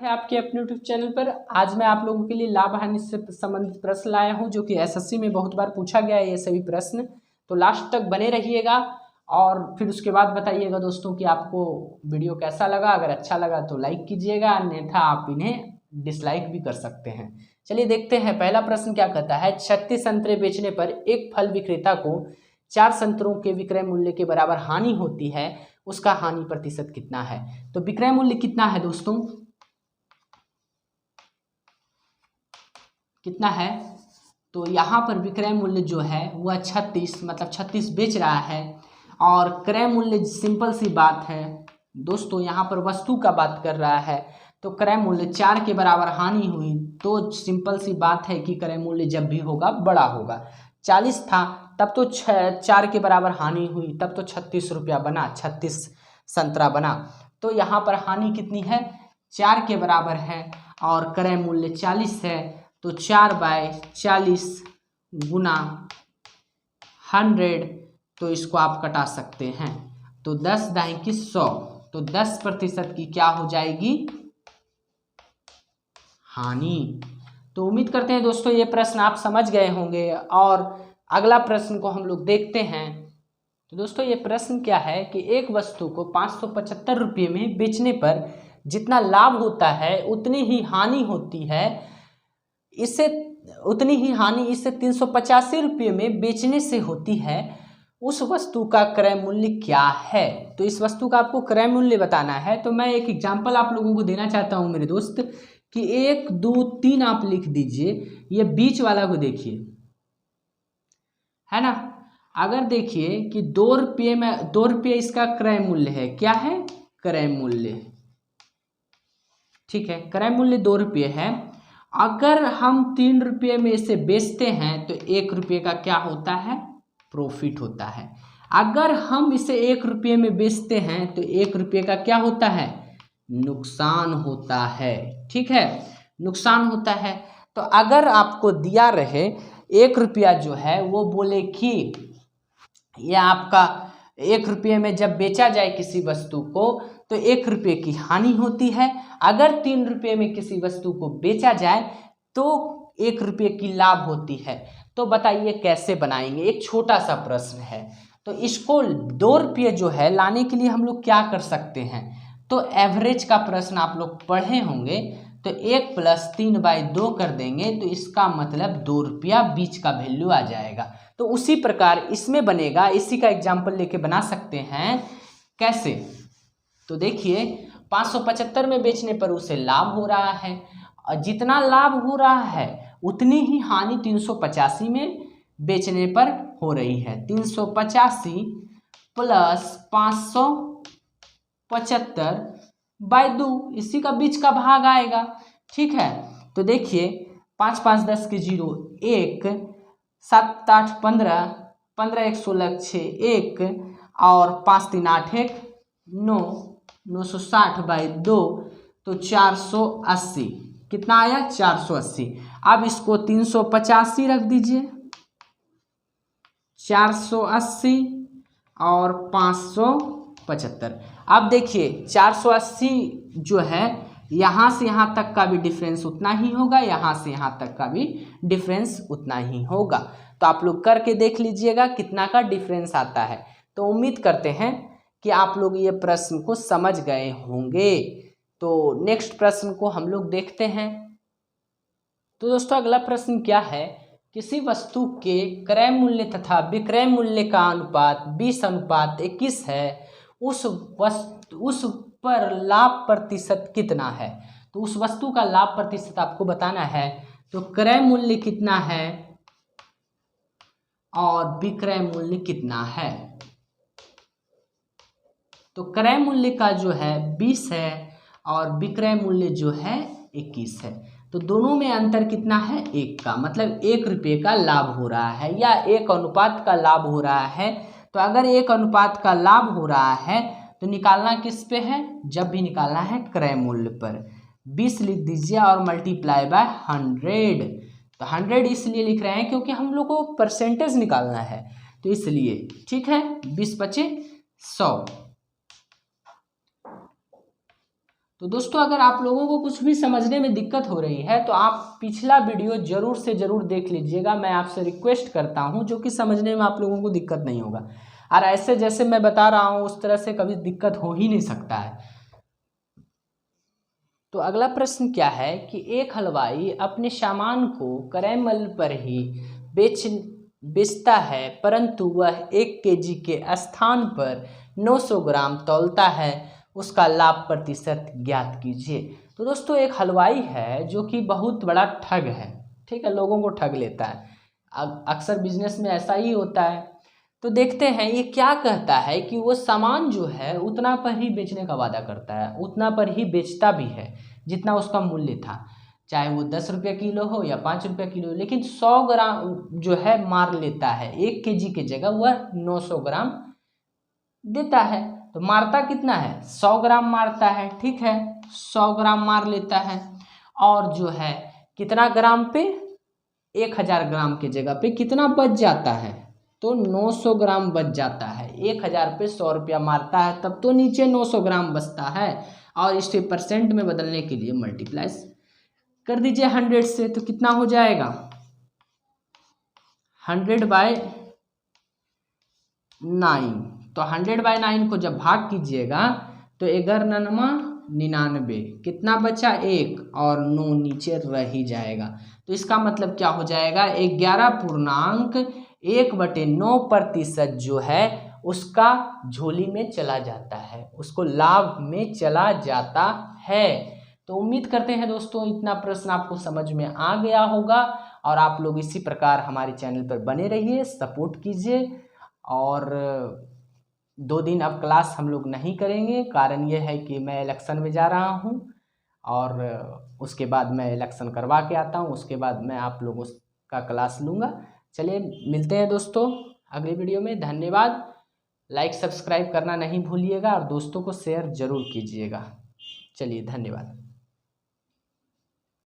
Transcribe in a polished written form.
है आपके अपने यूट्यूब चैनल पर। आज मैं आप लोगों के लिए लाभ हानि से संबंधित प्रश्न लाया हूं, जो कि एसएससी में बहुत बार पूछा गया है ये सभी प्रश्न। तो लास्ट तक बने रहिएगा और फिर उसके बाद बताइएगा दोस्तों कि आपको वीडियो कैसा लगा। अगर अच्छा लगा तो लाइक कीजिएगा, अन्यथा आप इन्हें डिसलाइक भी कर सकते हैं। चलिए देखते हैं पहला प्रश्न क्या कहता है। 36 संतरे बेचने पर एक फल विक्रेता को 4 संतरों के विक्रय मूल्य के बराबर हानि होती है, उसका हानि प्रतिशत कितना है। तो विक्रय मूल्य कितना है दोस्तों, कितना है? तो यहाँ पर विक्रय मूल्य जो है वह 36 मतलब 36 बेच रहा है। और क्रय मूल्य सिंपल सी बात है दोस्तों, यहाँ पर वस्तु का बात कर रहा है। तो क्रय मूल्य 4 के बराबर हानि हुई, तो सिंपल सी बात है कि क्रय मूल्य जब भी होगा बड़ा होगा। 40 था तब तो 4 के बराबर हानि हुई, तब तो 36 रुपया बना, 36 संतरा बना। तो यहाँ पर हानि कितनी है, 4 के बराबर है और क्रय मूल्य 40 है। तो 4/40 गुना 100, तो इसको आप कटा सकते हैं। तो 10 दाई की 100, तो 10% की क्या हो जाएगी, हानि। तो उम्मीद करते हैं दोस्तों ये प्रश्न आप समझ गए होंगे। और अगला प्रश्न को हम लोग देखते हैं। तो दोस्तों ये प्रश्न क्या है कि एक वस्तु को 575 रुपये में बेचने पर जितना लाभ होता है उतनी ही हानि होती है, इससे 385 रुपये में बेचने से होती है। उस वस्तु का क्रय मूल्य क्या है। तो इस वस्तु का आपको क्रय मूल्य बताना है। तो मैं एक एग्जांपल आप लोगों को देना चाहता हूं मेरे दोस्त, कि 1 2 3 आप लिख दीजिए। ये बीच वाला को देखिए, है ना। अगर देखिए कि 2 रुपये में 2 रुपये इसका क्रय मूल्य है, क्या है, क्रय मूल्य, ठीक है, क्रय मूल्य 2 रुपये है। अगर हम 3 रुपये में इसे बेचते हैं तो 1 रुपये का क्या होता है, प्रॉफिट होता है। अगर हम इसे 1 रुपये में बेचते हैं तो 1 रुपये का क्या होता है, नुकसान होता है, ठीक है, नुकसान होता है। तो अगर आपको दिया रहे 1 रुपया जो है वो बोले कि यह आपका 1 रुपये में जब बेचा जाए किसी वस्तु को तो 1 रुपये की हानि होती है। अगर 3 रुपये में किसी वस्तु को बेचा जाए तो 1 रुपये की लाभ होती है। तो बताइए कैसे बनाएंगे, एक छोटा सा प्रश्न है। तो इसको 2 रुपये जो है लाने के लिए हम लोग क्या कर सकते हैं। तो एवरेज का प्रश्न आप लोग पढ़े होंगे। तो 1 + 3/2 कर देंगे तो इसका मतलब 2 रुपया बीच का वैल्यू आ जाएगा। तो उसी प्रकार इसमें बनेगा, इसी का एग्जाम्पल लेके बना सकते हैं। कैसे, तो देखिए 575 में बेचने पर उसे लाभ हो रहा है, और जितना लाभ हो रहा है उतनी ही हानि 385 में बेचने पर हो रही है। 385 + 575/2, इसी का बीच का भाग आएगा, ठीक है। तो देखिए 5 5 10 के 0 1, 7 8 15, 15 1 16 6 1, और 5 3 8 1 9, 960/2, तो 480, कितना आया, 480। अब इसको 385 रख दीजिए, 480 और 575। अब देखिए 480 जो है यहाँ से यहाँ तक का भी डिफरेंस उतना ही होगा, यहाँ से यहाँ तक का भी डिफरेंस उतना ही होगा। तो आप लोग करके देख लीजिएगा कितना का डिफरेंस आता है। तो उम्मीद करते हैं कि आप लोग ये प्रश्न को समझ गए होंगे। तो नेक्स्ट प्रश्न को हम लोग देखते हैं। तो दोस्तों अगला प्रश्न क्या है, किसी वस्तु के क्रय मूल्य तथा विक्रय मूल्य का अनुपात 20:21 है, उस पर लाभ प्रतिशत कितना है। तो उस वस्तु का लाभ प्रतिशत आपको बताना है। तो क्रय मूल्य कितना है और विक्रय मूल्य कितना है। तो क्रय मूल्य का जो है 20 है और विक्रय मूल्य जो है 21 है। तो दोनों में अंतर कितना है, 1 का, मतलब 1 रुपये का लाभ हो रहा है या 1 अनुपात का लाभ हो रहा है। तो अगर 1 अनुपात का लाभ हो रहा है तो निकालना किस पे है, जब भी निकालना है क्रय मूल्य पर 20 लिख दीजिए और मल्टीप्लाई बाय 100। तो 100 इसलिए लिख रहे हैं क्योंकि हम लोग को परसेंटेज निकालना है, तो इसलिए, ठीक है। 20 × 100, तो दोस्तों अगर आप लोगों को कुछ भी समझने में दिक्कत हो रही है तो आप पिछला वीडियो ज़रूर से ज़रूर देख लीजिएगा। मैं आपसे रिक्वेस्ट करता हूं, जो कि समझने में आप लोगों को दिक्कत नहीं होगा। और ऐसे जैसे मैं बता रहा हूं उस तरह से कभी दिक्कत हो ही नहीं सकता है। तो अगला प्रश्न क्या है कि एक हलवाई अपने सामान को क्रय मूल्य पर ही बेचता है, परंतु वह 1 केजी के स्थान पर 900 ग्राम तौलता है, उसका लाभ प्रतिशत ज्ञात कीजिए। तो दोस्तों एक हलवाई है जो कि बहुत बड़ा ठग है, ठीक है, लोगों को ठग लेता है। अक्सर बिजनेस में ऐसा ही होता है। तो देखते हैं ये क्या कहता है कि वो सामान जो है उतना पर ही बेचने का वादा करता है, उतना पर ही बेचता भी है जितना उसका मूल्य था, चाहे वो 10 रुपये किलो हो या 5 रुपये किलो, लेकिन 100 ग्राम जो है मार लेता है। 1 केजी के जगह वह 900 ग्राम देता है। तो मारता कितना है? 100 ग्राम मारता है, ठीक है, 100 ग्राम मार लेता है। और जो है कितना ग्राम पे? 1000 ग्राम के जगह पे कितना बच जाता है? तो 900 ग्राम बच जाता है। 1000 पे 100 रुपया मारता है तब तो नीचे 900 ग्राम बचता है। और इसे परसेंट में बदलने के लिए मल्टीप्लाई कर दीजिए 100 से, तो कितना हो जाएगा? 100/9। तो 100/9 को जब भाग कीजिएगा तो 11×9 = 99, कितना बचा? 1, और 9 नीचे रह ही जाएगा। तो इसका मतलब क्या हो जाएगा? 11.1/9% जो है उसका झोली में चला जाता है, उसको लाभ में चला जाता है। तो उम्मीद करते हैं दोस्तों इतना प्रश्न आपको समझ में आ गया होगा, और आप लोग इसी प्रकार हमारे चैनल पर बने रहिए, सपोर्ट कीजिए। और 2 दिन अब क्लास हम लोग नहीं करेंगे, कारण ये है कि मैं इलेक्शन में जा रहा हूँ, और उसके बाद मैं इलेक्शन करवा के आता हूँ, उसके बाद मैं आप लोगों का क्लास लूँगा। चलिए मिलते हैं दोस्तों अगली वीडियो में। धन्यवाद। लाइक सब्सक्राइब करना नहीं भूलिएगा और दोस्तों को शेयर ज़रूर कीजिएगा। चलिए धन्यवाद।